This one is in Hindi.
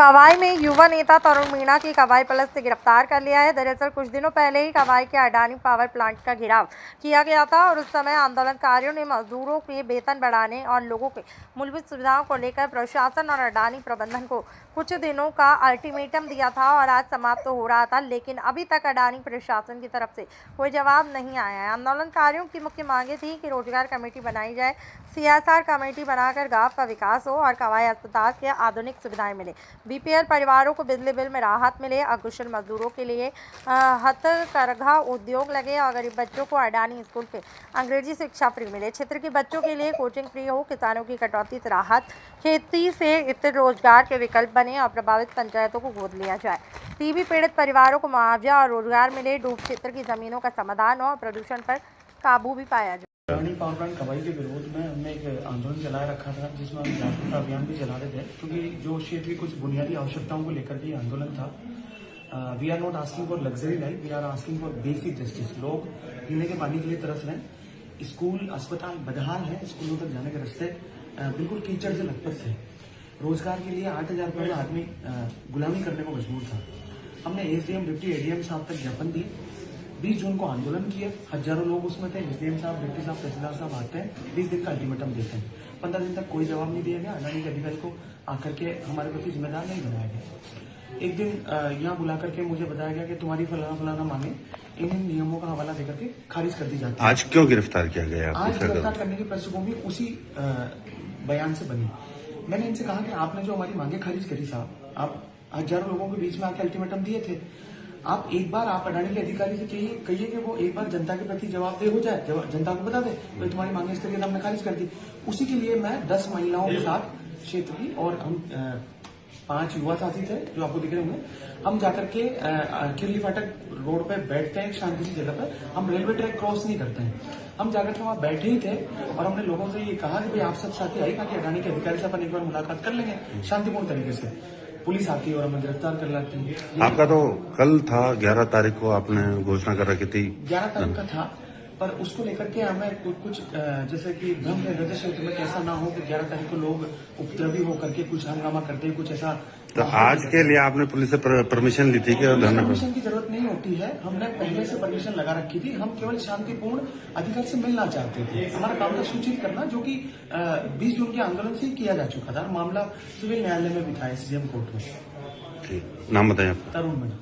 कवाई में युवा नेता तरुण मीणा की कवाई पुलिस ने गिरफ्तार कर लिया है। दरअसल कुछ दिनों पहले ही कवाई के अडानी पावर प्लांट का घेराव किया गया था और उस समय आंदोलनकारियों ने मजदूरों के वेतन बढ़ाने और लोगों के मूलभूत सुविधाओं को लेकर प्रशासन और अडानी प्रबंधन को कुछ दिनों का अल्टीमेटम दिया था और आज समाप्त हो रहा था, लेकिन अभी तक अडानी प्रशासन की तरफ से कोई जवाब नहीं आया है। आंदोलनकारियों की मुख्य मांगे थी कि रोजगार कमेटी बनाई जाए, CSR कमेटी बनाकर गांव का विकास हो और कवाई अस्पताल के आधुनिक सुविधाएं मिले, BPL परिवारों को बिजली बिल में राहत मिले, अकुशल मजदूरों के लिए हथकरघा उद्योग लगे और गरीब बच्चों को अडानी स्कूल पे अंग्रेजी शिक्षा फ्री मिले, क्षेत्र के बच्चों के लिए कोचिंग फ्री हो, किसानों की कटौती से राहत, खेती से इतर रोजगार के विकल्प बने और प्रभावित पंचायतों को गोद लिया जाए, टीबी पीड़ित परिवारों को मुआवजा और रोजगार मिले, डूब क्षेत्र की जमीनों का समाधान हो और प्रदूषण पर काबू भी पाया जाए। अडानी पावर प्लांट कवाई के विरोध में हमने एक आंदोलन चलाए रखा था, जिसमें हम जागरूकता अभियान भी चला रहे थे, क्योंकि जो क्षेत्र की कुछ बुनियादी आवश्यकताओं को लेकर के आंदोलन था। We are not asking for luxury life, we are asking for basic justice. लोग पीने के पानी के लिए तरस रहे हैं, स्कूल अस्पताल बदहाल है, स्कूलों तक जाने के रास्ते बिल्कुल कीचड़ से लथपथ थे, रोजगार के लिए 8,000 रुपये में आदमी गुलामी करने को मजबूर था। हमने SDM डिप्टी ADM साहब तक ज्ञापन दिए, 20 जून को आंदोलन किया, हजारों लोग उसमें थे। SDM साहब, डिप्टी साहब, तहसीलदार साहब आते हैं, 20 दिन का अल्टीमेटम देते हैं, 15 दिन तक कोई जवाब नहीं दिया गया। अडानी के अधिकारी को आकर के हमारे प्रति जिम्मेदार नहीं बनाया गया। एक दिन यहाँ बुला करके मुझे बताया गया कि तुम्हारी फलाना मांगे इन नियमों का हवाला देकर के खारिज कर दी जाती है। आज क्यों गिरफ्तार किया गया? आज गिरफ्तार करने की पृष्ठभूमि उसी बयान से बनी। मैंने इनसे कहा कि आपने जो हमारी मांगे खारिज करी साहब, आप हजारों लोगों के बीच में आके अल्टीमेटम दिए थे, आप एक बार आप अडानी के अधिकारी से कहिए कि वो एक बार जनता के प्रति जवाबदेह हो जाए, जनता को बता दे भाई तुम्हारी मांगे इस तरीके हमने खारिज कर दी। उसी के लिए मैं 10 महिलाओं के साथ क्षेत्र की और हम 5 युवा साथी थे जो आपको दिख रहे होंगे, हम जाकर के किरली फाटक रोड पे बैठते हैं, एक शांति सी जगह पर। हम रेलवे ट्रैक क्रॉस नहीं करते हैं, हम जाकर के वहां बैठे ही थे और हमने लोगों से ये कहा कि भाई आप सब साथी आइए कि अडानी के अधिकारी से अपन एक बार मुलाकात कर लेंगे शांतिपूर्ण तरीके से। पुलिस आती है और हमें गिरफ्तार कर लाती है। आपका तो कल था 11 तारीख को आपने घोषणा कर रखी थी। 11 तारीख का था, पर उसको लेकर के हमें कुछ जैसे कि भ्रम है क्षेत्र में, कैसा ना हो कि 11 तारीख को लोग उपद्रवी होकर के कुछ हंगामा करते हैं, कुछ ऐसा। तो आज के लिए आपने पुलिस से परमिशन ली थी कि परमिशन की जरूरत नहीं होती है, हमने पहले से परमिशन लगा रखी थी। हम केवल शांतिपूर्ण अधिकारी से मिलना चाहते थे। हमारा काम था सूचित करना, जो कि 20 जून के आंदोलन से ही किया जा चुका था। मामला सिविल न्यायालय में भी था, SDM कोर्ट में। नाम बताएं आप? तरुण मीणा।